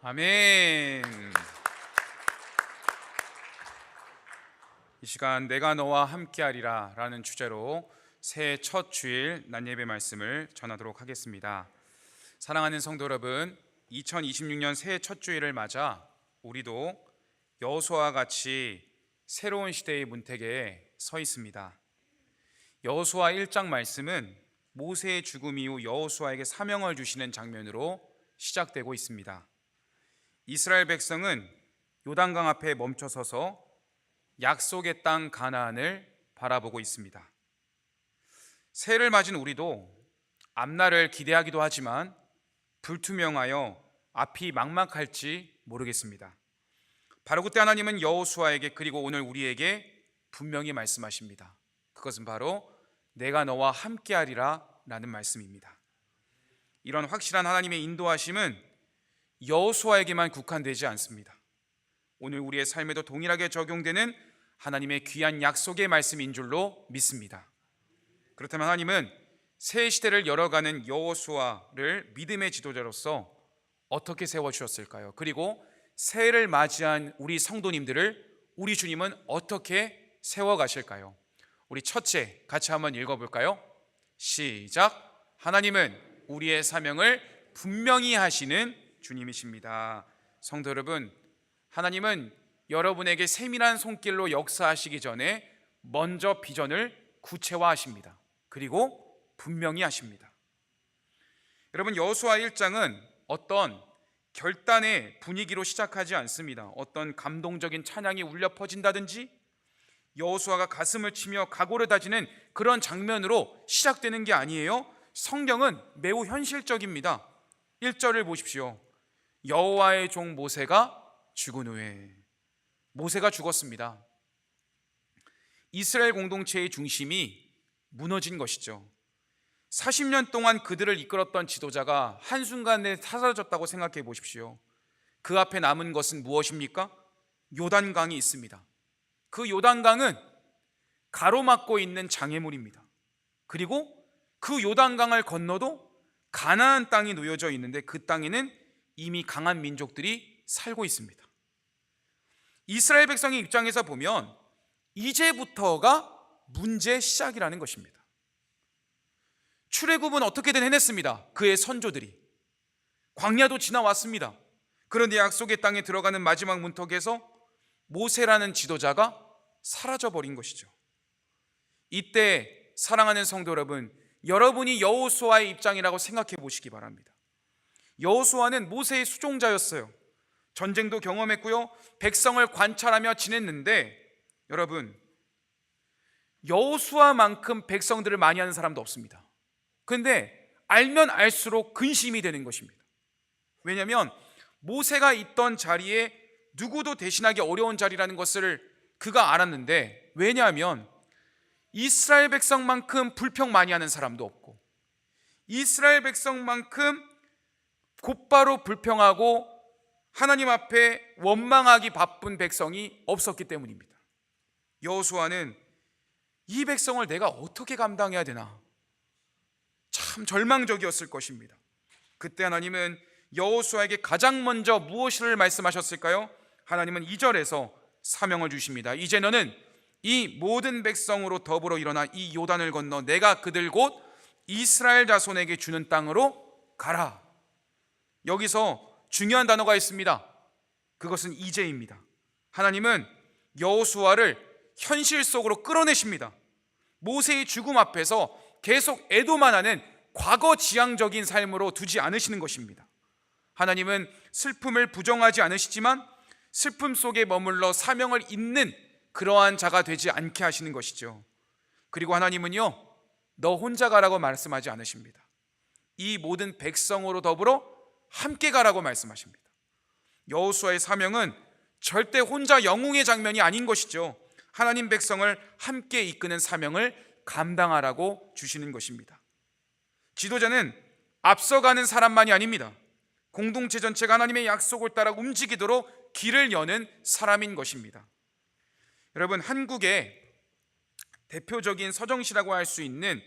아멘. 이 시간 내가 너와 함께하리라 라는 주제로 새해 첫 주일 낮예배 말씀을 전하도록 하겠습니다. 사랑하는 성도 여러분, 2026년 새해 첫 주일을 맞아 우리도 여호수아와 같이 새로운 시대의 문턱에 서 있습니다. 여호수아 1장 말씀은 모세의 죽음 이후 여호수아에게 사명을 주시는 장면으로 시작되고 있습니다. 이스라엘 백성은 요단강 앞에 멈춰서서 약속의 땅 가나안을 바라보고 있습니다. 새해를 맞은 우리도 앞날을 기대하기도 하지만 불투명하여 앞이 막막할지 모르겠습니다. 바로 그때 하나님은 여호수아에게 그리고 오늘 우리에게 분명히 말씀하십니다. 그것은 바로 내가 너와 함께하리라 라는 말씀입니다. 이런 확실한 하나님의 인도하심은 여호수아에게만 국한되지 않습니다. 오늘 우리의 삶에도 동일하게 적용되는 하나님의 귀한 약속의 말씀인 줄로 믿습니다. 그렇다면 하나님은 새 시대를 열어가는 여호수아를 믿음의 지도자로서 어떻게 세워주셨을까요? 그리고 새해를 맞이한 우리 성도님들을 우리 주님은 어떻게 세워가실까요? 우리 첫째 같이 한번 읽어볼까요? 시작. 하나님은 우리의 사명을 분명히 하시는 주님이십니다. 성도 여러분, 하나님은 여러분에게 세밀한 손길로 역사하시기 전에 먼저 비전을 구체화하십니다. 그리고 분명히 하십니다. 여러분, 여호수아 1장은 어떤 결단의 분위기로 시작하지 않습니다. 어떤 감동적인 찬양이 울려 퍼진다든지 여호수아가 가슴을 치며 각오를 다지는 그런 장면으로 시작되는 게 아니에요. 성경은 매우 현실적입니다. 1절을 보십시오. 여호와의 종 모세가 죽은 후에. 모세가 죽었습니다. 이스라엘 공동체의 중심이 무너진 것이죠. 40년 동안 그들을 이끌었던 지도자가 한순간에 사라졌다고 생각해 보십시오. 그 앞에 남은 것은 무엇입니까? 요단강이 있습니다. 그 요단강은 가로막고 있는 장애물입니다. 그리고 그 요단강을 건너도 가나안 땅이 놓여져 있는데 그 땅에는 이미 강한 민족들이 살고 있습니다. 이스라엘 백성의 입장에서 보면 이제부터가 문제의 시작이라는 것입니다. 출애굽은 어떻게든 해냈습니다. 그의 선조들이. 광야도 지나왔습니다. 그런데 약속의 땅에 들어가는 마지막 문턱에서 모세라는 지도자가 사라져버린 것이죠. 이때 사랑하는 성도 여러분, 여러분이 여호수아의 입장이라고 생각해 보시기 바랍니다. 여호수아는 모세의 수종자였어요. 전쟁도 경험했고요, 백성을 관찰하며 지냈는데 여러분, 여호수아만큼 백성들을 많이 하는 사람도 없습니다. 그런데 알면 알수록 근심이 되는 것입니다. 왜냐하면 모세가 있던 자리에 누구도 대신하기 어려운 자리라는 것을 그가 알았는데, 왜냐하면 이스라엘 백성만큼 불평 많이 하는 사람도 없고 이스라엘 백성만큼 곧바로 불평하고 하나님 앞에 원망하기 바쁜 백성이 없었기 때문입니다. 여호수아는 이 백성을 내가 어떻게 감당해야 되나, 참 절망적이었을 것입니다. 그때 하나님은 여호수아에게 가장 먼저 무엇을 말씀하셨을까요? 하나님은 2절에서 사명을 주십니다. 이제 너는 이 모든 백성으로 더불어 일어나 이 요단을 건너 내가 그들 곧 이스라엘 자손에게 주는 땅으로 가라. 여기서 중요한 단어가 있습니다. 그것은 이제입니다. 하나님은 여호수아를 현실 속으로 끌어내십니다. 모세의 죽음 앞에서 계속 애도만 하는 과거지향적인 삶으로 두지 않으시는 것입니다. 하나님은 슬픔을 부정하지 않으시지만 슬픔 속에 머물러 사명을 잇는 그러한 자가 되지 않게 하시는 것이죠. 그리고 하나님은요, 너 혼자 가라고 말씀하지 않으십니다. 이 모든 백성으로 더불어 함께 가라고 말씀하십니다. 여호수아의 사명은 절대 혼자 영웅의 장면이 아닌 것이죠. 하나님 백성을 함께 이끄는 사명을 감당하라고 주시는 것입니다. 지도자는 앞서가는 사람만이 아닙니다. 공동체 전체가 하나님의 약속을 따라 움직이도록 길을 여는 사람인 것입니다. 여러분, 한국의 대표적인 서정시라고 할 수 있는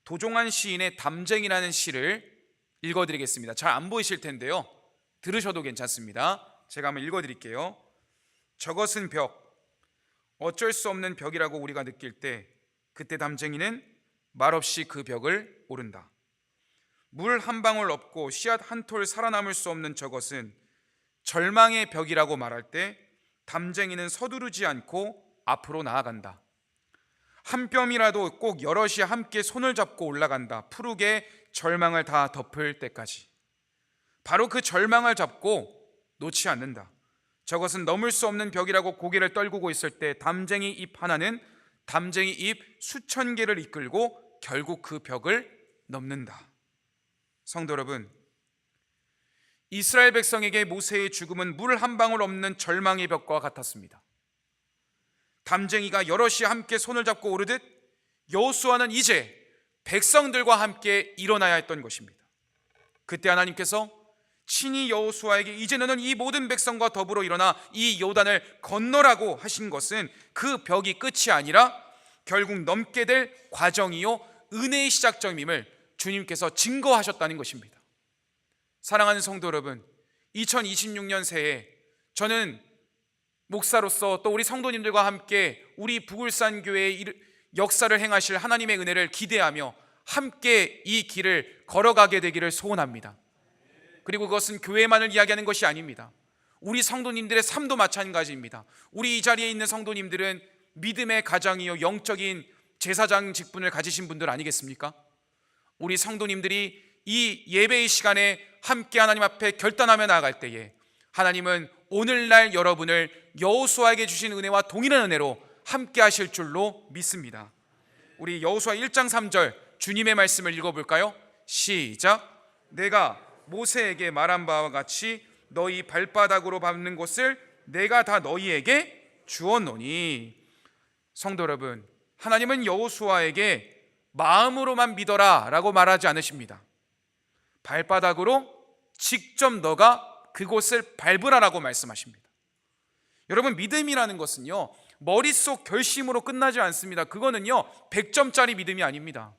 도종환 시인의 담쟁이라는 시를 읽어드리겠습니다. 잘 안 보이실 텐데요, 들으셔도 괜찮습니다. 제가 한번 읽어드릴게요. 저것은 벽, 어쩔 수 없는 벽이라고 우리가 느낄 때 그때 담쟁이는 말없이 그 벽을 오른다. 물 한 방울 없고 씨앗 한 톨 살아남을 수 없는 저것은 절망의 벽이라고 말할 때 담쟁이는 서두르지 않고 앞으로 나아간다. 한 뼘이라도 꼭 여럿이 함께 손을 잡고 올라간다. 푸르게 절망을 다 덮을 때까지. 바로 그 절망을 잡고 놓지 않는다. 저것은 넘을 수 없는 벽이라고 고개를 떨구고 있을 때 담쟁이 잎 하나는 담쟁이 잎 수천 개를 이끌고 결국 그 벽을 넘는다. 성도 여러분, 이스라엘 백성에게 모세의 죽음은 물 한 방울 없는 절망의 벽과 같았습니다. 담쟁이가 여럿이 함께 손을 잡고 오르듯 여호수아는 이제 백성들과 함께 일어나야 했던 것입니다. 그때 하나님께서 친히 여호수아에게 이제 너는 이 모든 백성과 더불어 일어나 이 요단을 건너라고 하신 것은 그 벽이 끝이 아니라 결국 넘게 될 과정이요 은혜의 시작점임을 주님께서 증거하셨다는 것입니다. 사랑하는 성도 여러분, 2026년 새해 저는 목사로서 또 우리 성도님들과 함께 우리 부굴산 교회의 역사를 행하실 하나님의 은혜를 기대하며 함께 이 길을 걸어가게 되기를 소원합니다. 그리고 그것은 교회만을 이야기하는 것이 아닙니다. 우리 성도님들의 삶도 마찬가지입니다. 우리 이 자리에 있는 성도님들은 믿음의 가장이요 영적인 제사장 직분을 가지신 분들 아니겠습니까? 우리 성도님들이 이 예배의 시간에 함께 하나님 앞에 결단하며 나아갈 때에 하나님은 오늘날 여러분을 여호수아에게 주신 은혜와 동일한 은혜로 함께 하실 줄로 믿습니다. 우리 여호수아 1장 3절 주님의 말씀을 읽어볼까요? 시작. 내가 모세에게 말한 바와 같이 너희 발바닥으로 밟는 곳을 내가 다 너희에게 주었노니. 성도 여러분, 하나님은 여호수아에게 마음으로만 믿어라 라고 말하지 않으십니다. 발바닥으로 직접 너가 그곳을 밟으라라고 말씀하십니다. 여러분, 믿음이라는 것은요 머릿속 결심으로 끝나지 않습니다. 그거는요 100점짜리 믿음이 아닙니다.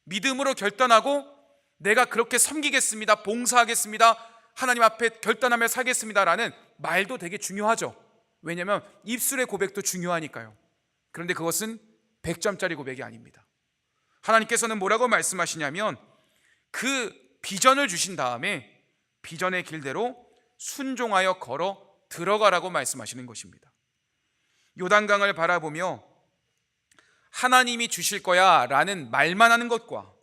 믿음으로 결단하고 내가 그렇게 섬기겠습니다, 봉사하겠습니다, 하나님 앞에 결단하며 살겠습니다 라는 말도 되게 중요하죠. 왜냐하면 입술의 고백도 중요하니까요. 그런데 그것은 100점짜리 고백이 아닙니다. 하나님께서는 뭐라고 말씀하시냐면 그 비전을 주신 다음에 비전의 길대로 순종하여 걸어 들어가라고 말씀하시는 것입니다. 요단강을 바라보며 하나님이 주실 거야 라는 말만 하는 것과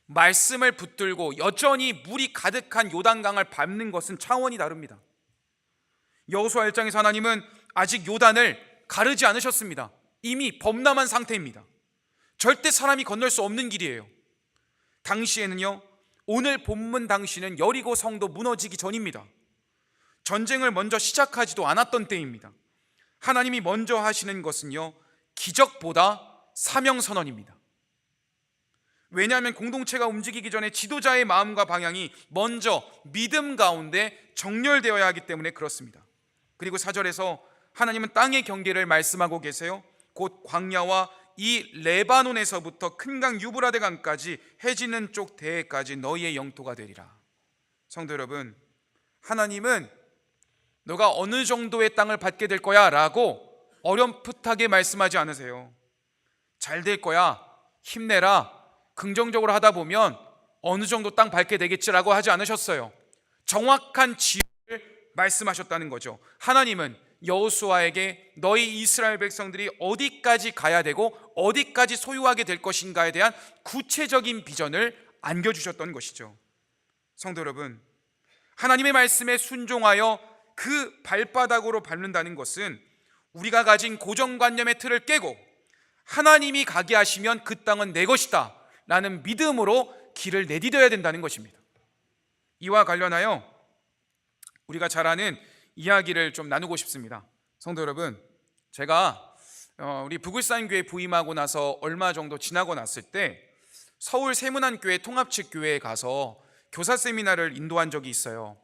말씀을 붙들고 여전히 물이 가득한 요단강을 밟는 것은 차원이 다릅니다. 여호수아 1장에서 하나님은 아직 요단을 가르지 않으셨습니다. 이미 범람한 상태입니다. 절대 사람이 건널 수 없는 길이에요. 당시에는요, 오늘 본문 당시는 여리고 성도 무너지기 전입니다. 전쟁을 먼저 시작하지도 않았던 때입니다. 하나님이 먼저 하시는 것은요 기적보다 사명선언입니다. 왜냐하면 공동체가 움직이기 전에 지도자의 마음과 방향이 먼저 믿음 가운데 정렬되어야 하기 때문에 그렇습니다. 그리고 4절에서 하나님은 땅의 경계를 말씀하고 계세요. 곧 광야와 이 레바논에서부터 큰 강 유브라데 강까지 해지는 쪽 대해까지 너희의 영토가 되리라. 성도 여러분, 하나님은 너가 어느 정도의 땅을 받게 될 거야 라고 어렴풋하게 말씀하지 않으세요. 잘 될 거야, 힘내라, 긍정적으로 하다 보면 어느 정도 땅 밟게 되겠지라고 하지 않으셨어요. 정확한 지혜를 말씀하셨다는 거죠. 하나님은 여호수아에게 너희 이스라엘 백성들이 어디까지 가야 되고 어디까지 소유하게 될 것인가에 대한 구체적인 비전을 안겨주셨던 것이죠. 성도 여러분, 하나님의 말씀에 순종하여 그 발바닥으로 밟는다는 것은 우리가 가진 고정관념의 틀을 깨고 하나님이 가게 하시면 그 땅은 내 것이다 라는 믿음으로 길을 내디뎌야 된다는 것입니다. 이와 관련하여 우리가 잘 아는 이야기를 좀 나누고 싶습니다. 성도 여러분, 제가 우리 부굴산교회 부임하고 나서 얼마 정도 지나고 났을 때 서울 세문안교회 통합측교회에 가서 교사 세미나를 인도한 적이 있어요.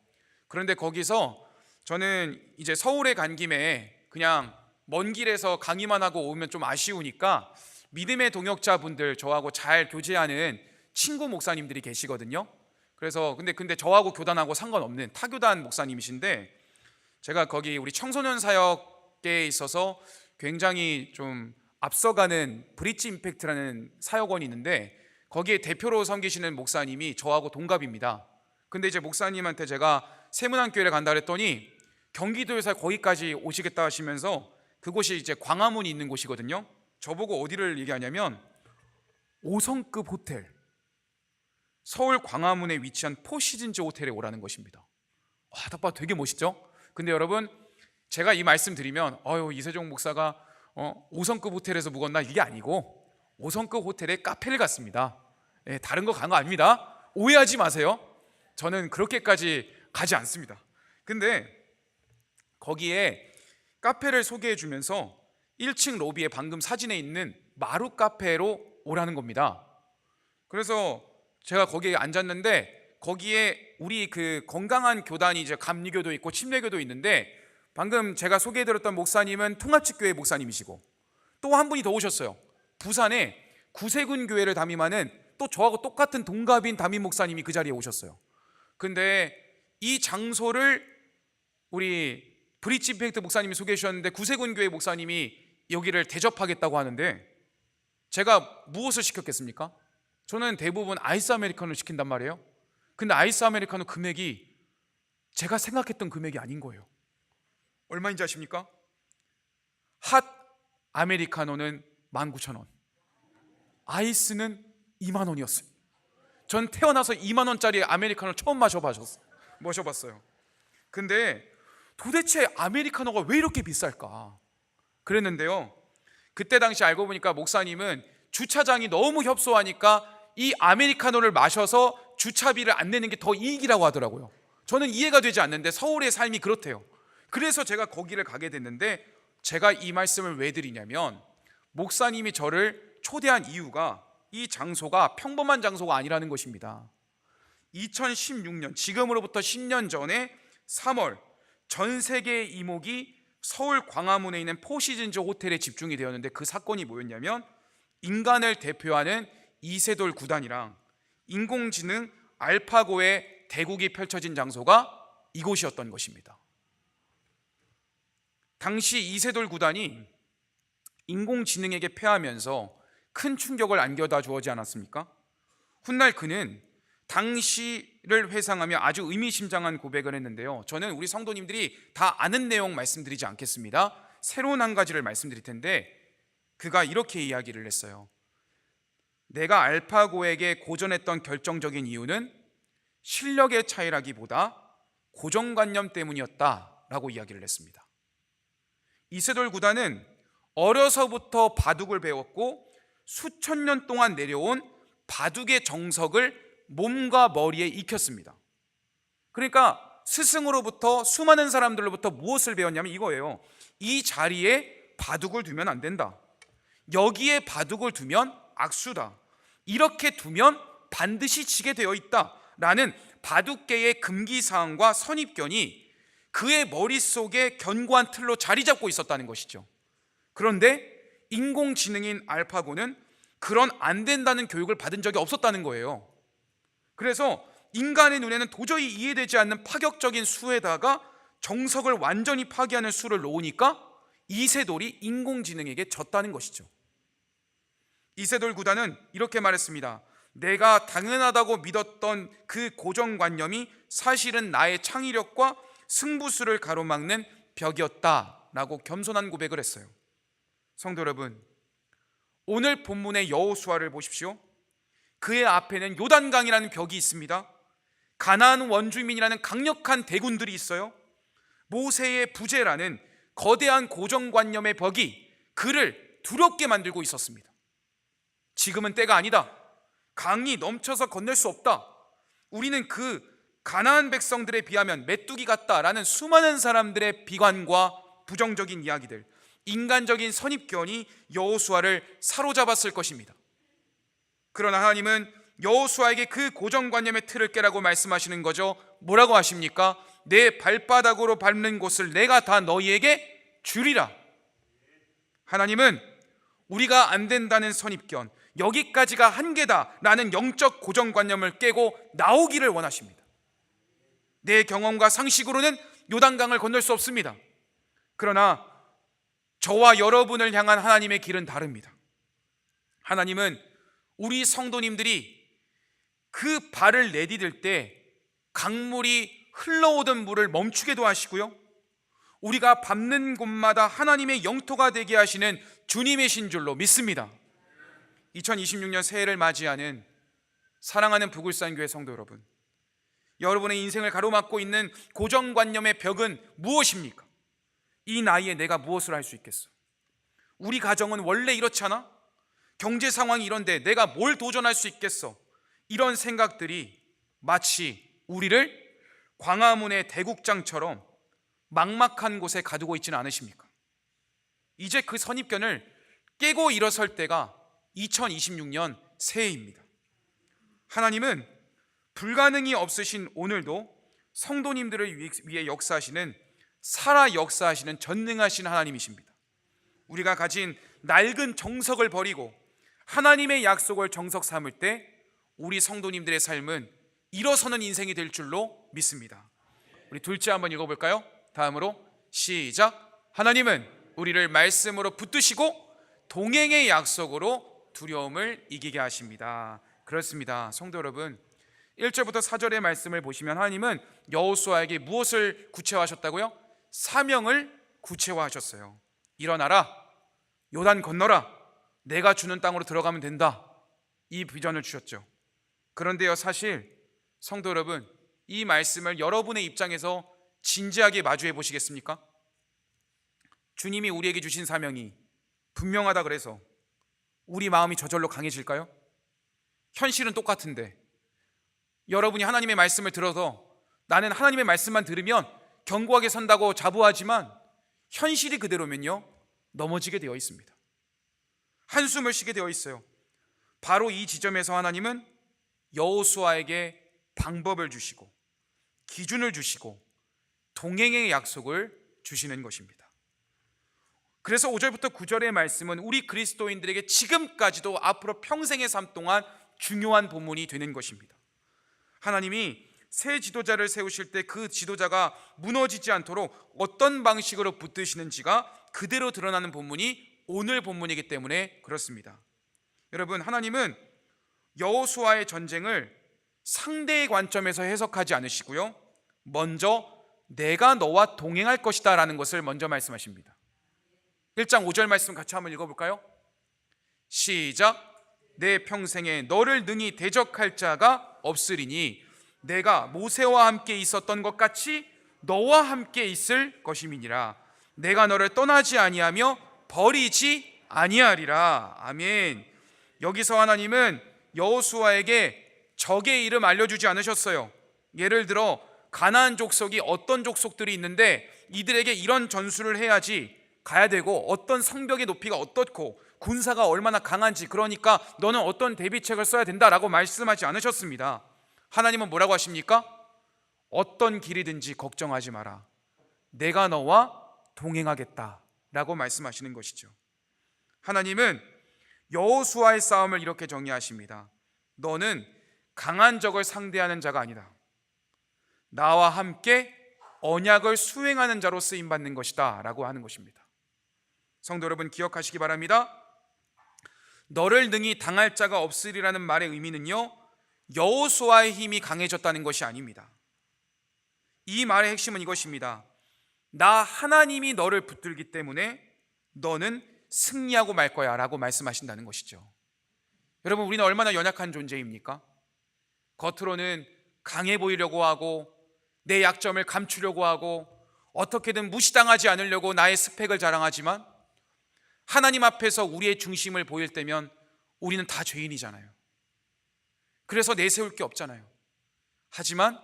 그런데 거기서 저는 이제 서울에 간 김에 그냥 먼 길에서 강의만 하고 오면 좀 아쉬우니까 믿음의 동역자분들, 저하고 잘 교제하는 친구 목사님들이 계시거든요. 그래서 근데 저하고 교단하고 상관없는 타교단 목사님이신데, 제가 거기 우리 청소년 사역에 있어서 굉장히 좀 앞서가는 브릿지 임팩트라는 사역원이 있는데, 거기에 대표로 섬기시는 목사님이 저하고 동갑입니다. 근데 이제 목사님한테 제가 세문안교회를 간다 그랬더니 경기도에서 거기까지 오시겠다 하시면서, 그곳이 이제 광화문이 있는 곳이거든요. 저보고 어디를 얘기하냐면 5성급 호텔, 서울 광화문에 위치한 포시즌즈 호텔에 오라는 것입니다. 와, 딱 봐도 되게 멋있죠? 근데 여러분, 제가 이 말씀 드리면 이세종 목사가 5성급 호텔에서 묵었나, 이게 아니고 5성급 호텔에 카페를 갔습니다. 다른 거 간 거 아닙니다. 오해하지 마세요. 저는 그렇게까지 가지 않습니다. 근데 거기에 카페를 소개해 주면서 1층 로비에 방금 사진에 있는 마루 카페로 오라는 겁니다. 그래서 제가 거기에 앉았는데, 거기에 우리 그 건강한 교단이 이제 감리교도 있고 침례교도 있는데, 방금 제가 소개해드렸던 목사님은 통합직교회 목사님이시고, 또 한 분이 더 오셨어요. 부산에 구세군 교회를 담임하는 또 저하고 똑같은 동갑인 담임 목사님이 그 자리에 오셨어요. 근데 이 장소를 우리 브릿지 임팩트 목사님이 소개해 주셨는데, 구세군 교회 목사님이 여기를 대접하겠다고 하는데, 제가 무엇을 시켰겠습니까? 저는 대부분 아이스 아메리카노를 시킨단 말이에요. 근데 아이스 아메리카노 금액이 제가 생각했던 금액이 아닌 거예요. 얼마인지 아십니까? 핫 아메리카노는 19,000원, 아이스는 2만 원이었어요. 전 태어나서 2만 원짜리 아메리카노를 처음 마셔봤어요. 근데 도대체 아메리카노가 왜 이렇게 비쌀까 그랬는데요, 그때 당시 알고 보니까 목사님은 주차장이 너무 협소하니까 이 아메리카노를 마셔서 주차비를 안 내는 게 더 이익이라고 하더라고요. 저는 이해가 되지 않는데 서울의 삶이 그렇대요. 그래서 제가 거기를 가게 됐는데, 제가 이 말씀을 왜 드리냐면, 목사님이 저를 초대한 이유가 이 장소가 평범한 장소가 아니라는 것입니다. 2016년, 지금으로부터 10년 전에 3월, 전 세계의 이목이 서울 광화문에 있는 포시즌즈 호텔에 집중이 되었는데, 그 사건이 뭐였냐면, 인간을 대표하는 이세돌 구단이랑 인공지능 알파고의 대국이 펼쳐진 장소가 이곳이었던 것입니다. 당시 이세돌 구단이 인공지능에게 패하면서 큰 충격을 안겨다 주어지 않았습니까? 훗날 그는 당시를 회상하며 아주 의미심장한 고백을 했는데요, 저는 우리 성도님들이 다 아는 내용 말씀드리지 않겠습니다. 새로운 한 가지를 말씀드릴 텐데, 그가 이렇게 이야기를 했어요. 내가 알파고에게 고전했던 결정적인 이유는 실력의 차이라기보다 고정관념 때문이었다라고 이야기를 했습니다. 이세돌 구단은 어려서부터 바둑을 배웠고 수천 년 동안 내려온 바둑의 정석을 몸과 머리에 익혔습니다. 그러니까 스승으로부터, 수많은 사람들로부터 무엇을 배웠냐면 이거예요. 이 자리에 바둑을 두면 안 된다, 여기에 바둑을 두면 악수다, 이렇게 두면 반드시 지게 되어 있다라는 바둑계의 금기사항과 선입견이 그의 머릿속에 견고한 틀로 자리 잡고 있었다는 것이죠. 그런데 인공지능인 알파고는 그런 안 된다는 교육을 받은 적이 없었다는 거예요. 그래서 인간의 눈에는 도저히 이해되지 않는 파격적인 수에다가 정석을 완전히 파괴하는 수를 놓으니까 이세돌이 인공지능에게 졌다는 것이죠. 이세돌 구단은 이렇게 말했습니다. 내가 당연하다고 믿었던 그 고정관념이 사실은 나의 창의력과 승부수를 가로막는 벽이었다라고 겸손한 고백을 했어요. 성도 여러분, 오늘 본문의 여호수아를 보십시오. 그의 앞에는 요단강이라는 벽이 있습니다. 가나안 원주민이라는 강력한 대군들이 있어요. 모세의 부재라는 거대한 고정관념의 벽이 그를 두렵게 만들고 있었습니다. 지금은 때가 아니다, 강이 넘쳐서 건널 수 없다, 우리는 그 가나안 백성들에 비하면 메뚜기 같다라는 수많은 사람들의 비관과 부정적인 이야기들, 인간적인 선입견이 여호수아를 사로잡았을 것입니다. 그러나 하나님은 여호수아에게 그 고정관념의 틀을 깨라고 말씀하시는 거죠. 뭐라고 하십니까? 내 발바닥으로 밟는 곳을 내가 다 너희에게 주리라. 하나님은 우리가 안 된다는 선입견, 여기까지가 한계다라는 영적 고정관념을 깨고 나오기를 원하십니다. 내 경험과 상식으로는 요단강을 건널 수 없습니다. 그러나 저와 여러분을 향한 하나님의 길은 다릅니다. 하나님은 우리 성도님들이 그 발을 내디딜 때 강물이 흘러오던 물을 멈추게도 하시고요, 우리가 밟는 곳마다 하나님의 영토가 되게 하시는 주님이신 줄로 믿습니다. 2026년 새해를 맞이하는 사랑하는 부굴산교회 성도 여러분, 여러분의 인생을 가로막고 있는 고정관념의 벽은 무엇입니까? 이 나이에 내가 무엇을 할 수 있겠어? 우리 가정은 원래 이렇잖아? 경제 상황이 이런데 내가 뭘 도전할 수 있겠어? 이런 생각들이 마치 우리를 광화문의 대국장처럼 막막한 곳에 가두고 있지는 않으십니까? 이제 그 선입견을 깨고 일어설 때가 2026년 새해입니다. 하나님은 불가능이 없으신 오늘도 성도님들을 위해 역사하시는, 살아 역사하시는 전능하신 하나님이십니다. 우리가 가진 낡은 정석을 버리고 하나님의 약속을 정석 삼을 때 우리 성도님들의 삶은 일어서는 인생이 될 줄로 믿습니다. 우리 둘째 한번 읽어볼까요? 다음으로 시작. 하나님은 우리를 말씀으로 붙드시고 동행의 약속으로 두려움을 이기게 하십니다. 그렇습니다. 성도 여러분, 1절부터 4절의 말씀을 보시면 하나님은 여호수아에게 무엇을 구체화하셨다고요? 사명을 구체화하셨어요. 일어나라, 요단 건너라, 내가 주는 땅으로 들어가면 된다, 이 비전을 주셨죠. 그런데요, 사실 성도 여러분, 이 말씀을 여러분의 입장에서 진지하게 마주해 보시겠습니까? 주님이 우리에게 주신 사명이 분명하다 그래서 우리 마음이 저절로 강해질까요? 현실은 똑같은데 여러분이 하나님의 말씀을 들어서 나는 하나님의 말씀만 들으면 견고하게 선다고 자부하지만 현실이 그대로면요, 넘어지게 되어 있습니다. 한숨을 쉬게 되어 있어요. 바로 이 지점에서 하나님은 여호수아에게 방법을 주시고 기준을 주시고 동행의 약속을 주시는 것입니다. 그래서 5절부터 9절의 말씀은 우리 그리스도인들에게 지금까지도 앞으로 평생의 삶 동안 중요한 본문이 되는 것입니다. 하나님이 새 지도자를 세우실 때 그 지도자가 무너지지 않도록 어떤 방식으로 붙드시는지가 그대로 드러나는 본문이 오늘 본문이기 때문에 그렇습니다. 여러분, 하나님은 여호수아의 전쟁을 상대의 관점에서 해석하지 않으시고요, 먼저 내가 너와 동행할 것이다 라는 것을 먼저 말씀하십니다. 1장 5절 말씀 같이 한번 읽어볼까요? 시작. 내 평생에 너를 능히 대적할 자가 없으리니 내가 모세와 함께 있었던 것 같이 너와 함께 있을 것임이니라. 내가 너를 떠나지 아니하며 버리지 아니하리라. 아멘. 여기서 하나님은 여호수아에게 적의 이름 알려주지 않으셨어요. 예를 들어 가나안 족속이 어떤 족속들이 있는데 이들에게 이런 전술을 해야지 가야 되고, 어떤 성벽의 높이가 어떻고 군사가 얼마나 강한지, 그러니까 너는 어떤 대비책을 써야 된다라고 말씀하지 않으셨습니다. 하나님은 뭐라고 하십니까? 어떤 길이든지 걱정하지 마라, 내가 너와 동행하겠다라고 말씀하시는 것이죠. 하나님은 여호수아의 싸움을 이렇게 정의하십니다. 너는 강한 적을 상대하는 자가 아니다, 나와 함께 언약을 수행하는 자로 쓰임받는 것이다 라고 하는 것입니다. 성도 여러분, 기억하시기 바랍니다. 너를 능히 당할 자가 없으리라는 말의 의미는요, 여호수아의 힘이 강해졌다는 것이 아닙니다. 이 말의 핵심은 이것입니다. 나 하나님이 너를 붙들기 때문에 너는 승리하고 말 거야 라고 말씀하신다는 것이죠. 여러분, 우리는 얼마나 연약한 존재입니까? 겉으로는 강해 보이려고 하고 내 약점을 감추려고 하고 어떻게든 무시당하지 않으려고 나의 스펙을 자랑하지만 하나님 앞에서 우리의 중심을 보일 때면 우리는 다 죄인이잖아요. 그래서 내세울 게 없잖아요. 하지만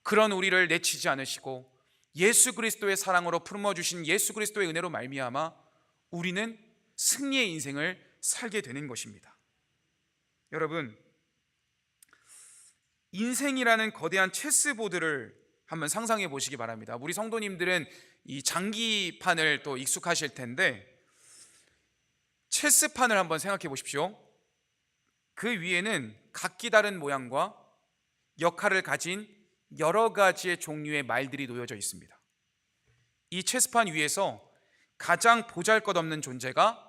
그런 우리를 내치지 않으시고 예수 그리스도의 사랑으로 품어주신 예수 그리스도의 은혜로 말미암아 우리는 승리의 인생을 살게 되는 것입니다. 여러분, 인생이라는 거대한 체스보드를 한번 상상해 보시기 바랍니다. 우리 성도님들은 이 장기판을 또 익숙하실 텐데 체스판을 한번 생각해 보십시오. 그 위에는 각기 다른 모양과 역할을 가진 여러 가지의 종류의 말들이 놓여져 있습니다. 이 체스판 위에서 가장 보잘것없는 존재가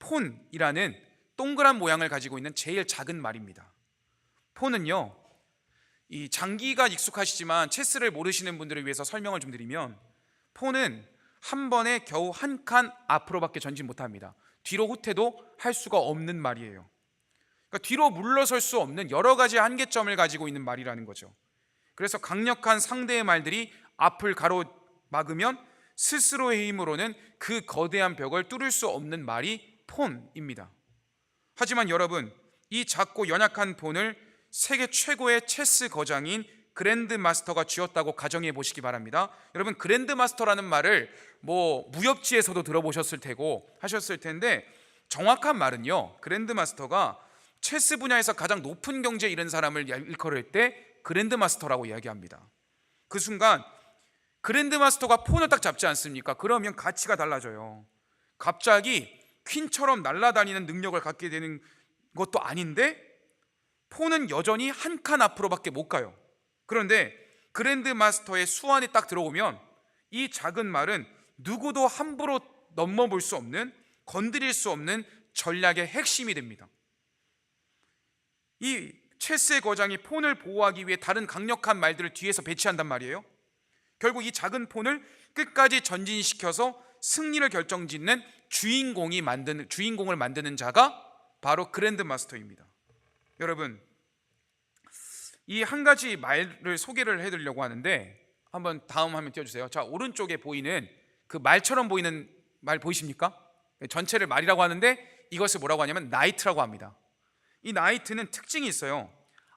폰이라는 동그란 모양을 가지고 있는 제일 작은 말입니다. 폰은요, 이 장기가 익숙하시지만 체스를 모르시는 분들을 위해서 설명을 좀 드리면, 폰은 한 번에 겨우 한 칸 앞으로밖에 전진 못합니다. 뒤로 후퇴도 할 수가 없는 말이에요. 그러니까 뒤로 물러설 수 없는 여러 가지 한계점을 가지고 있는 말이라는 거죠. 그래서 강력한 상대의 말들이 앞을 가로막으면 스스로의 힘으로는 그 거대한 벽을 뚫을 수 없는 말이 폰입니다. 하지만 여러분, 이 작고 연약한 폰을 세계 최고의 체스 거장인 그랜드 마스터가 쥐었다고 가정해 보시기 바랍니다. 여러분, 그랜드 마스터라는 말을 무협지에서도 들어보셨을 테고 하셨을 텐데, 정확한 말은요, 그랜드 마스터가 체스 분야에서 가장 높은 경지에 이른 사람을 일컬을 때 그랜드 마스터라고 이야기합니다. 그 순간 그랜드 마스터가 폰을 딱 잡지 않습니까? 그러면 가치가 달라져요. 갑자기 퀸처럼 날아다니는 능력을 갖게 되는 것도 아닌데 폰은 여전히 한 칸 앞으로밖에 못 가요. 그런데 그랜드 마스터의 수완이 딱 들어오면 이 작은 말은 누구도 함부로 넘어볼 수 없는, 건드릴 수 없는 전략의 핵심이 됩니다. 이 체스의 거장이 폰을 보호하기 위해 다른 강력한 말들을 뒤에서 배치한단 말이에요. 결국 이 작은 폰을 끝까지 전진시켜서 승리를 결정짓는 주인공을 만드는 자가 바로 그랜드 마스터입니다. 여러분, 이 한 가지 말을 소개를 해드리려고 하는데, 한번 다음 화면 띄워주세요. 자, 오른쪽에 보이는 그 말처럼 보이는 말 보이십니까? 전체를 말이라고 하는데 이것을 뭐라고 하냐면 나이트라고 합니다. 이 나이트는 특징이 있어요.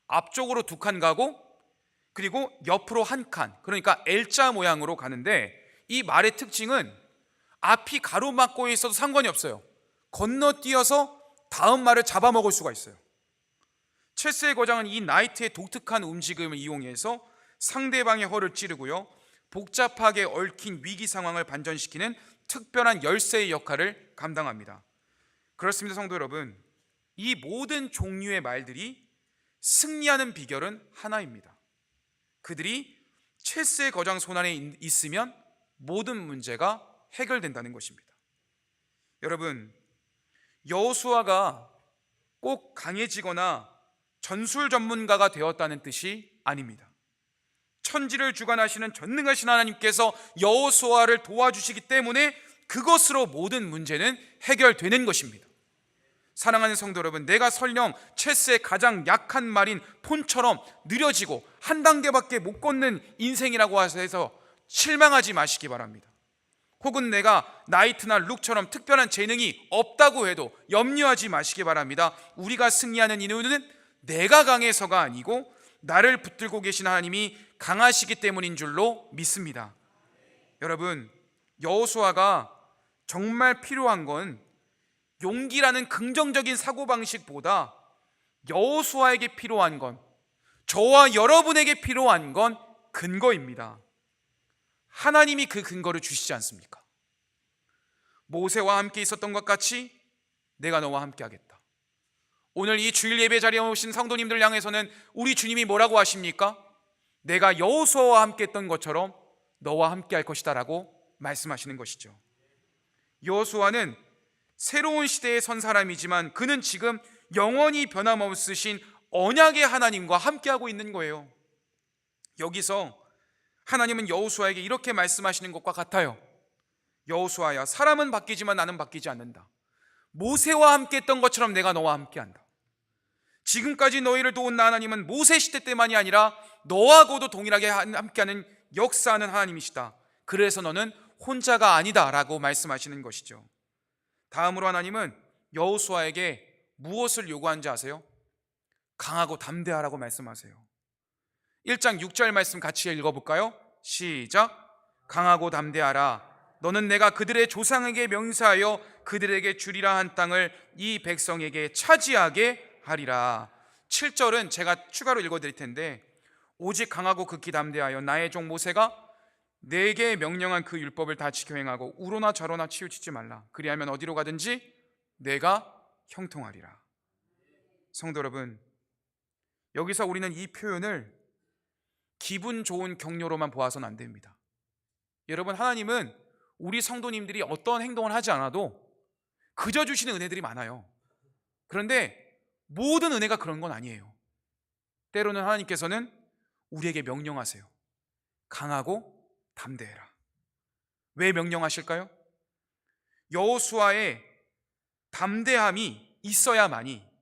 앞쪽으로 2칸 가고 그리고 옆으로 1칸, 그러니까 L자 모양으로 가는데, 이 말의 특징은 앞이 가로막고 있어도 상관이 없어요. 건너뛰어서 다음 말을 잡아먹을 수가 있어요. 체스의 거장은 이 나이트의 독특한 움직임을 이용해서 상대방의 허를 찌르고요, 복잡하게 얽힌 위기 상황을 반전시키는 특별한 열쇠의 역할을 감당합니다. 그렇습니다, 성도 여러분. 이 모든 종류의 말들이 승리하는 비결은 하나입니다. 그들이 체스의 거장 손안에 있으면 모든 문제가 해결된다는 것입니다. 여러분, 여호수아가 꼭 강해지거나 전술 전문가가 되었다는 뜻이 아닙니다. 천지를 주관하시는 전능하신 하나님께서 여호수아를 도와주시기 때문에 그것으로 모든 문제는 해결되는 것입니다. 사랑하는 성도 여러분, 내가 설령 체스의 가장 약한 말인 폰처럼 느려지고 한 단계밖에 못 걷는 인생이라고 해서 실망하지 마시기 바랍니다. 혹은 내가 나이트나 룩처럼 특별한 재능이 없다고 해도 염려하지 마시기 바랍니다. 우리가 승리하는 이유는 내가 강해서가 아니고 나를 붙들고 계신 하나님이 강하시기 때문인 줄로 믿습니다. 여러분, 여호수아가 정말 필요한 건 용기라는 긍정적인 사고방식보다 여호수아에게 필요한 건, 저와 여러분에게 필요한 건 근거입니다. 하나님이 그 근거를 주시지 않습니까? 모세와 함께 있었던 것 같이 내가 너와 함께 하겠다. 오늘 이 주일 예배 자리에 오신 성도님들 향해서는 우리 주님이 뭐라고 하십니까? 내가 여호수아와 함께 했던 것처럼 너와 함께 할 것이다 라고 말씀하시는 것이죠. 여호수아는 새로운 시대에 선 사람이지만 그는 지금 영원히 변함없으신 언약의 하나님과 함께하고 있는 거예요. 여기서 하나님은 여호수아에게 이렇게 말씀하시는 것과 같아요. 여호수아야, 사람은 바뀌지만 나는 바뀌지 않는다. 모세와 함께했던 것처럼 내가 너와 함께한다. 지금까지 너희를 도운 나 하나님은 모세 시대 때만이 아니라 너하고도 동일하게 함께하는 역사하는 하나님이시다. 그래서 너는 혼자가 아니다 라고 말씀하시는 것이죠. 다음으로 하나님은 여호수아에게 무엇을 요구한지 아세요? 강하고 담대하라고 말씀하세요. 1장 6절 말씀 같이 읽어볼까요? 시작. 강하고 담대하라. 너는 내가 그들의 조상에게 명세하여 그들에게 주리라 한 땅을 이 백성에게 차지하게 하리라. 7절은 제가 추가로 읽어드릴 텐데, 오직 강하고 극히 담대하여 나의 종 모세가 내게 명령한 그 율법을 다 지켜 행하고 우로나 좌로나 치우치지 말라. 그리하면 어디로 가든지 내가 형통하리라. 성도 여러분, 여기서 우리는 이 표현을 기분 좋은 격려로만 보아서는 안 됩니다. 여러분, 하나님은 우리 성도님들이 어떤 행동을 하지 않아도 그저 주시는 은혜들이 많아요. 그런데 모든 은혜가 그런 건 아니에요. 때로는 하나님께서는 우리에게 명령하세요. 강하고 담대해라. 왜 명령하실까요? 여호수아의 담대함이 있어야만이,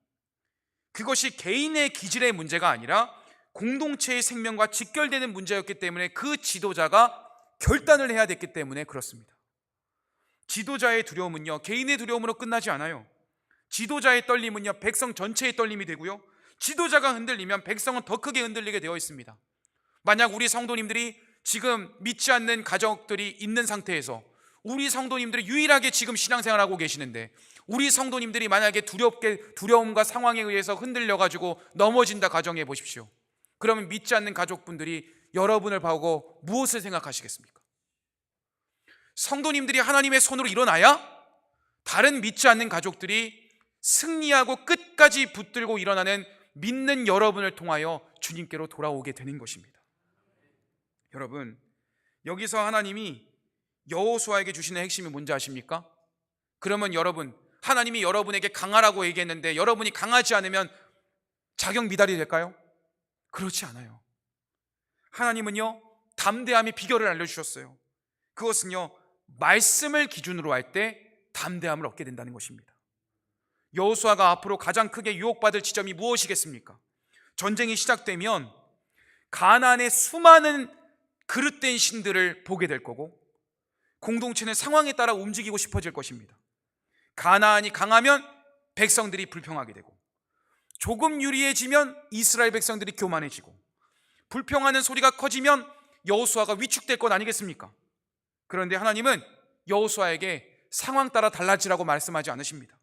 그것이 개인의 기질의 문제가 아니라 공동체의 생명과 직결되는 문제였기 때문에 그 지도자가 결단을 해야 됐기 때문에 그렇습니다. 지도자의 두려움은요, 개인의 두려움으로 끝나지 않아요. 지도자의 떨림은요, 백성 전체의 떨림이 되고요, 지도자가 흔들리면 백성은 더 크게 흔들리게 되어 있습니다. 만약 우리 성도님들이 지금 믿지 않는 가족들이 있는 상태에서 우리 성도님들이 유일하게 지금 신앙생활하고 계시는데, 우리 성도님들이 만약에 두려움과 상황에 의해서 흔들려가지고 넘어진다 가정해 보십시오. 그러면 믿지 않는 가족분들이 여러분을 보고 무엇을 생각하시겠습니까? 성도님들이 하나님의 손으로 일어나야 다른 믿지 않는 가족들이 승리하고 끝까지 붙들고 일어나는 믿는 여러분을 통하여 주님께로 돌아오게 되는 것입니다. 여러분, 여기서 하나님이 여호수아에게 주시는 핵심이 뭔지 아십니까? 그러면 여러분, 하나님이 여러분에게 강하라고 얘기했는데 여러분이 강하지 않으면 자격 미달이 될까요? 그렇지 않아요. 하나님은요, 담대함의 비결을 알려주셨어요. 그것은요, 말씀을 기준으로 할 때 담대함을 얻게 된다는 것입니다. 여호수아가 앞으로 가장 크게 유혹받을 지점이 무엇이겠습니까? 전쟁이 시작되면 가나안의 수많은 그릇된 신들을 보게 될 거고, 공동체는 상황에 따라 움직이고 싶어질 것입니다. 가나안이 강하면 백성들이 불평하게 되고, 조금 유리해지면 이스라엘 백성들이 교만해지고, 불평하는 소리가 커지면 여호수아가 위축될 것 아니겠습니까? 그런데 하나님은 여호수아에게 상황 따라 달라지라고 말씀하지 않으십니다.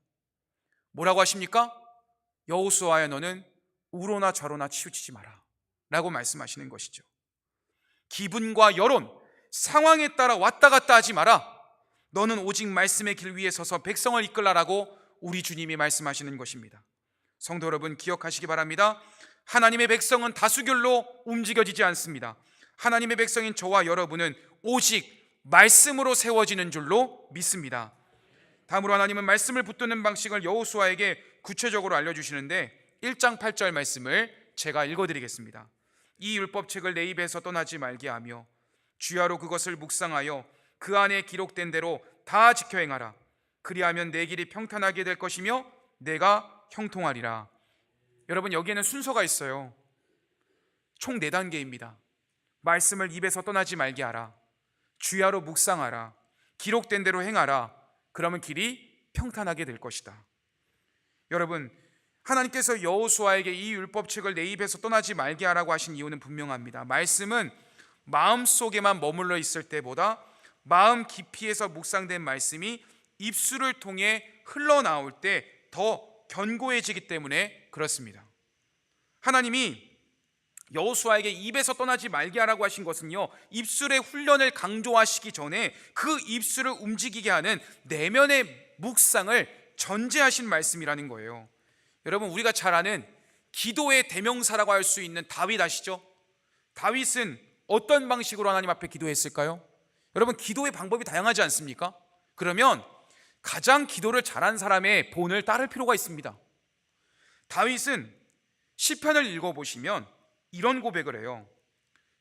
뭐라고 하십니까? 여호수아야, 너는 우로나 좌로나 치우치지 마라 라고 말씀하시는 것이죠. 기분과 여론, 상황에 따라 왔다 갔다 하지 마라. 너는 오직 말씀의 길 위에 서서 백성을 이끌라라고 우리 주님이 말씀하시는 것입니다. 성도 여러분, 기억하시기 바랍니다. 하나님의 백성은 다수결로 움직여지지 않습니다. 하나님의 백성인 저와 여러분은 오직 말씀으로 세워지는 줄로 믿습니다. 다음으로 하나님은 말씀을 붙드는 방식을 여호수아에게 구체적으로 알려주시는데, 1장 8절 말씀을 제가 읽어드리겠습니다. 이 율법책을 내 입에서 떠나지 말게 하며 주야로 그것을 묵상하여 그 안에 기록된 대로 다 지켜 행하라. 그리하면 내 길이 평탄하게 될 것이며 내가 형통하리라. 여러분, 여기에는 순서가 있어요. 총 4단계입니다. 말씀을 입에서 떠나지 말게 하라, 주야로 묵상하라, 기록된 대로 행하라. 그러면 길이 평탄하게 될 것이다. 여러분, 하나님께서 여호수아에게 이 율법책을 내 입에서 떠나지 말게 하라고 하신 이유는 분명합니다. 말씀은 마음속에만 머물러 있을 때보다 마음 깊이에서 묵상된 말씀이 입술을 통해 흘러나올 때 더 견고해지기 때문에 그렇습니다. 하나님이 여호수아에게 입에서 떠나지 말게 하라고 하신 것은요, 입술의 훈련을 강조하시기 전에 그 입술을 움직이게 하는 내면의 묵상을 전제하신 말씀이라는 거예요. 여러분, 우리가 잘 아는 기도의 대명사라고 할 수 있는 다윗 아시죠? 다윗은 어떤 방식으로 하나님 앞에 기도했을까요? 여러분, 기도의 방법이 다양하지 않습니까? 그러면 가장 기도를 잘한 사람의 본을 따를 필요가 있습니다. 다윗은 시편을 읽어보시면 이런 고백을 해요.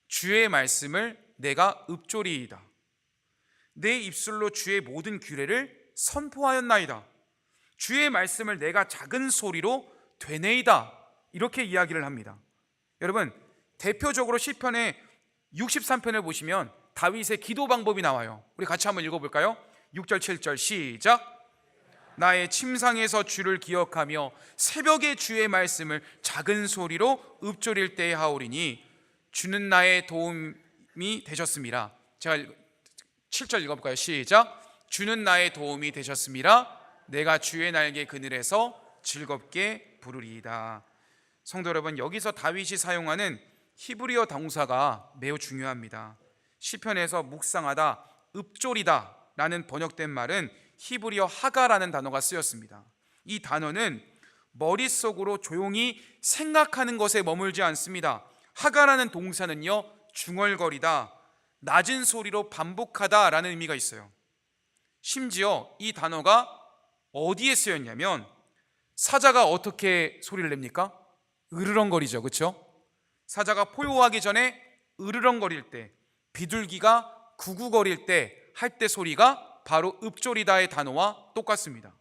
주의 말씀을 내가 읊조리이다. 내 입술로 주의 모든 규례를 선포하였나이다. 주의 말씀을 내가 작은 소리로 되뇌이다. 이렇게 이야기를 합니다. 여러분, 대표적으로 시편의 63편을 보시면 다윗의 기도 방법이 나와요. 우리 같이 한번 읽어볼까요? 6절 7절 시작. 나의 침상에서 주를 기억하며 새벽에 주의 말씀을 작은 소리로 읊조릴 때에 하오리니 주는 나의 도움이 되셨습니다. 제가 7절 읽어볼까요? 시작. 주는 나의 도움이 되셨습니다. 내가 주의 날개 그늘에서 즐겁게 부르리이다. 성도 여러분, 여기서 다윗이 사용하는 히브리어 동사가 매우 중요합니다. 시편에서 묵상하다, 읊조리다 라는 번역된 말은 히브리어 하가라는 단어가 쓰였습니다. 이 단어는 머릿속으로 조용히 생각하는 것에 머물지 않습니다. 하가라는 동사는요, 중얼거리다, 낮은 소리로 반복하다 라는 의미가 있어요. 심지어 이 단어가 어디에 쓰였냐면 사자가 어떻게 소리를 냅니까? 으르렁거리죠, 그렇죠? 사자가 포효하기 전에 으르렁거릴 때, 비둘기가 구구거릴 때 할 때 소리가 바로 읍조리다의 단어와 똑같습니다.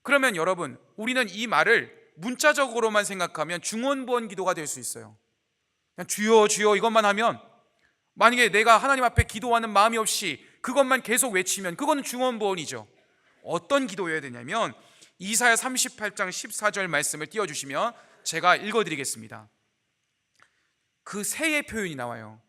그러면 여러분, 우리는 이 말을 문자적으로만 생각하면 중언부언 기도가 될 수 있어요. 그냥 주여 주여 이것만 하면, 만약에 내가 하나님 앞에 기도하는 마음이 없이 그것만 계속 외치면 그거는 중언부언이죠. 어떤 기도여야 되냐면 이사야 38장 14절 말씀을 띄워주시면 제가 읽어드리겠습니다. 그 새의 표현이 나와요.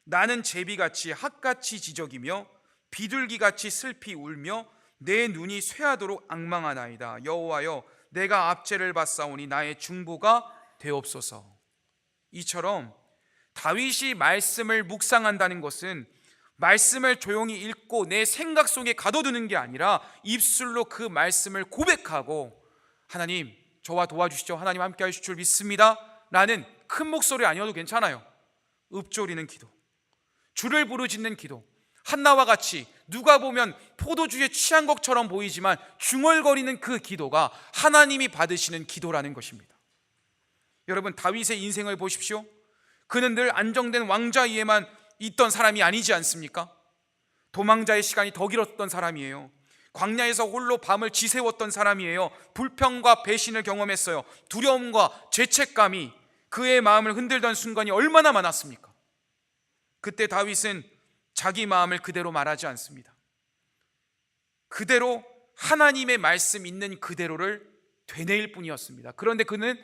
나는 제비같이 핫같이 지저귀며 비둘기같이 슬피 울며 내 눈이 쇠하도록 앙망하나이다. 여호와여, 내가 압제를 받사오니 나의 중보가 되옵소서. 이처럼 다윗이 말씀을 묵상한다는 것은 말씀을 조용히 읽고 내 생각 속에 가둬두는 게 아니라 입술로 그 말씀을 고백하고, 하나님 저와 도와주시죠, 하나님 함께 하실 줄 믿습니다 라는 큰 목소리 아니어도 괜찮아요. 읊조리는 기도, 주를 부르짖는 기도, 한나와 같이 누가 보면 포도주에 취한 것처럼 보이지만 중얼거리는 그 기도가 하나님이 받으시는 기도라는 것입니다. 여러분, 다윗의 인생을 보십시오. 그는 늘 안정된 왕좌 위에만 있던 사람이 아니지 않습니까? 도망자의 시간이 더 길었던 사람이에요. 광야에서 홀로 밤을 지새웠던 사람이에요. 불평과 배신을 경험했어요. 두려움과 죄책감이 그의 마음을 흔들던 순간이 얼마나 많았습니까? 그때 다윗은 자기 마음을 그대로 말하지 않습니다. 그대로 하나님의 말씀 있는 그대로를 되뇌일 뿐이었습니다. 그런데 그는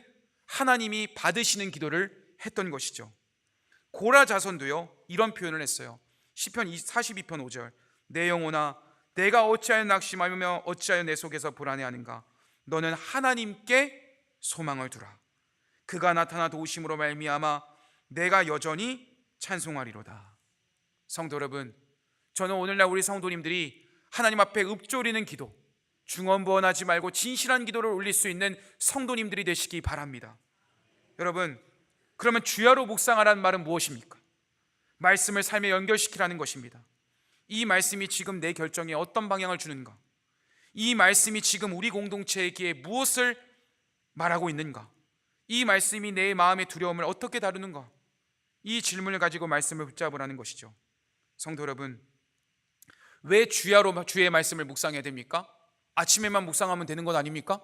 하나님이 받으시는 기도를 했던 것이죠. 고라 자손도요, 이런 표현을 했어요. 시편 42편 5절, 내 영혼아 내가 어찌하여 낙심하며 어찌하여 내 속에서 불안해하는가. 너는 하나님께 소망을 두라. 그가 나타나 도우심으로 말미암아 내가 여전히 찬송하리로다. 성도 여러분, 저는 오늘날 우리 성도님들이 하나님 앞에 읊조리는 기도, 중언부언하지 말고 진실한 기도를 올릴 수 있는 성도님들이 되시기 바랍니다. 여러분, 그러면 주야로 묵상하라는 말은 무엇입니까? 말씀을 삶에 연결시키라는 것입니다. 이 말씀이 지금 내 결정에 어떤 방향을 주는가? 이 말씀이 지금 우리 공동체에게 무엇을 말하고 있는가? 이 말씀이 내 마음의 두려움을 어떻게 다루는가? 이 질문을 가지고 말씀을 붙잡으라는 것이죠. 성도 여러분, 왜 주야로 주의 말씀을 묵상해야 됩니까? 아침에만 묵상하면 되는 것 아닙니까?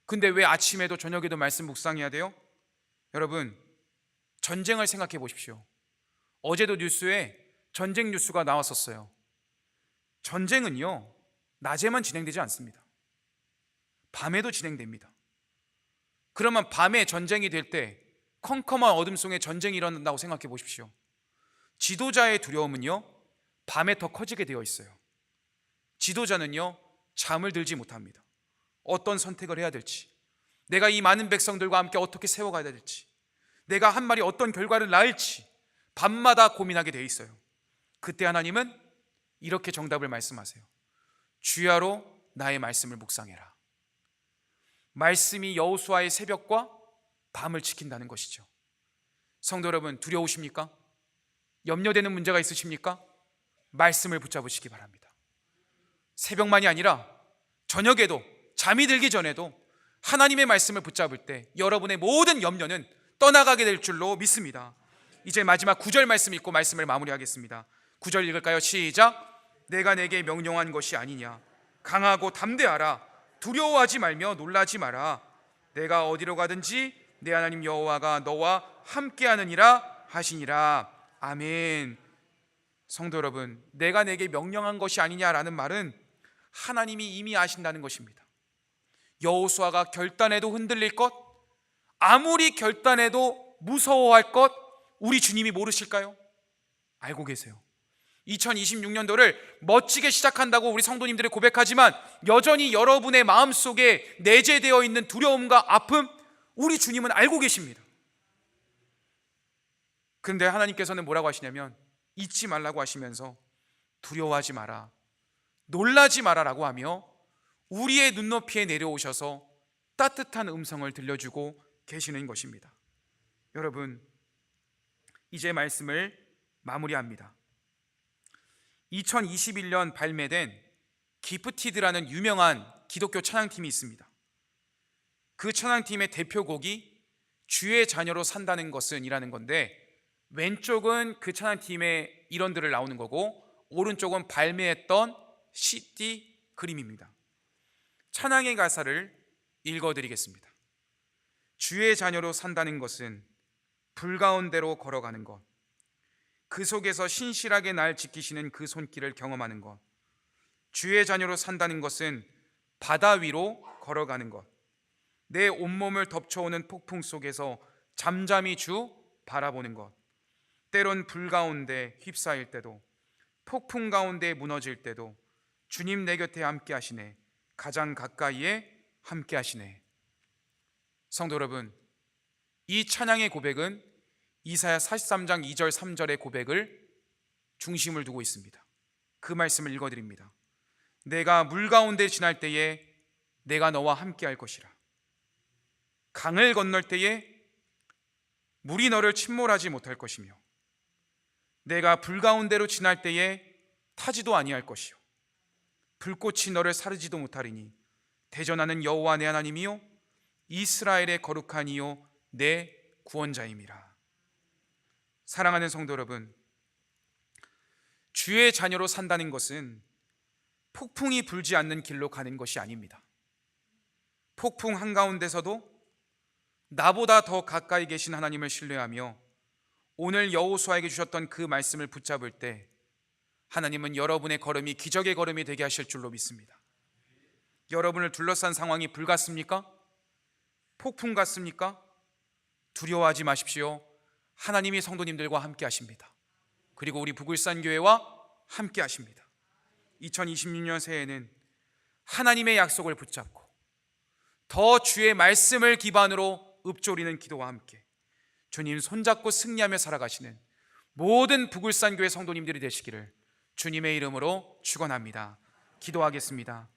근데 왜 아침에도 저녁에도 말씀 묵상해야 돼요? 여러분, 전쟁을 생각해 보십시오. 어제도 뉴스에 전쟁 뉴스가 나왔었어요. 전쟁은요, 낮에만 진행되지 않습니다. 밤에도 진행됩니다. 그러면 밤에 전쟁이 될 때 컴컴한 어둠 속에 전쟁이 일어난다고 생각해 보십시오. 지도자의 두려움은요, 밤에 더 커지게 되어 있어요. 지도자는요, 잠을 들지 못합니다. 어떤 선택을 해야 될지, 내가 이 많은 백성들과 함께 어떻게 세워가야 될지, 내가 한 말이 어떤 결과를 낳을지 밤마다 고민하게 되어 있어요. 그때 하나님은 이렇게 정답을 말씀하세요. 주야로 나의 말씀을 묵상해라. 말씀이 여호수아의 새벽과 밤을 지킨다는 것이죠. 성도 여러분, 두려우십니까? 염려되는 문제가 있으십니까? 말씀을 붙잡으시기 바랍니다. 새벽만이 아니라 저녁에도, 잠이 들기 전에도 하나님의 말씀을 붙잡을 때 여러분의 모든 염려는 떠나가게 될 줄로 믿습니다. 이제 마지막 9절 말씀 읽고 말씀을 마무리하겠습니다. 9절 읽을까요? 시작. 내가 내게 명령한 것이 아니냐. 강하고 담대하라. 두려워하지 말며 놀라지 마라. 내가 어디로 가든지 내 하나님 여호와가 너와 함께하느니라 하시니라. 아멘. 성도 여러분, 내가 내게 명령한 것이 아니냐라는 말은 하나님이 이미 아신다는 것입니다. 여호수아가 결단해도 흔들릴 것, 아무리 결단해도 무서워할 것, 우리 주님이 모르실까요? 알고 계세요. 2026년도를 멋지게 시작한다고 우리 성도님들이 고백하지만 여전히 여러분의 마음속에 내재되어 있는 두려움과 아픔, 우리 주님은 알고 계십니다. 그런데 하나님께서는 뭐라고 하시냐면 잊지 말라고 하시면서 두려워하지 마라, 놀라지 마라라고 하며 우리의 눈높이에 내려오셔서 따뜻한 음성을 들려주고 계시는 것입니다. 여러분, 이제 말씀을 마무리합니다. 2021년 발매된 기프티드라는 유명한 기독교 찬양팀이 있습니다. 그 찬양팀의 대표곡이 주의 자녀로 산다는 것은 이라는 건데, 왼쪽은 그 찬양팀의 일원들을 나오는 거고 오른쪽은 발매했던 CD 그림입니다. 찬양의 가사를 읽어드리겠습니다. 주의 자녀로 산다는 것은 불 가운데로 걸어가는 것, 그 속에서 신실하게 날 지키시는 그 손길을 경험하는 것. 주의 자녀로 산다는 것은 바다 위로 걸어가는 것, 내 온몸을 덮쳐오는 폭풍 속에서 잠잠히 주 바라보는 것, 때론 불 가운데 휩싸일 때도, 폭풍 가운데 무너질 때도 주님 내 곁에 함께 하시네, 가장 가까이에 함께 하시네. 성도 여러분, 이 찬양의 고백은 이사야 43장 2절 3절의 고백을 중심을 두고 있습니다. 그 말씀을 읽어드립니다. 내가 물 가운데 지날 때에 내가 너와 함께 할 것이라. 강을 건널 때에 물이 너를 침몰하지 못할 것이며, 내가 불 가운데로 지날 때에 타지도 아니할 것이요, 불꽃이 너를 사르지도 못하리니 대전하는 여호와 내 하나님이요 이스라엘의 거룩한 이요 내 구원자임이라. 사랑하는 성도 여러분, 주의 자녀로 산다는 것은 폭풍이 불지 않는 길로 가는 것이 아닙니다. 폭풍 한가운데서도 나보다 더 가까이 계신 하나님을 신뢰하며 오늘 여호수아에게 주셨던 그 말씀을 붙잡을 때 하나님은 여러분의 걸음이 기적의 걸음이 되게 하실 줄로 믿습니다. 여러분을 둘러싼 상황이 불 같습니까? 폭풍 같습니까? 두려워하지 마십시오. 하나님이 성도님들과 함께 하십니다. 그리고 우리 북울산교회와 함께 하십니다. 2026년 새해에는 하나님의 약속을 붙잡고 더 주의 말씀을 기반으로 읊조리는 기도와 함께 주님 손잡고 승리하며 살아가시는 모든 북울산교회 성도님들이 되시기를 주님의 이름으로 축원합니다. 기도하겠습니다.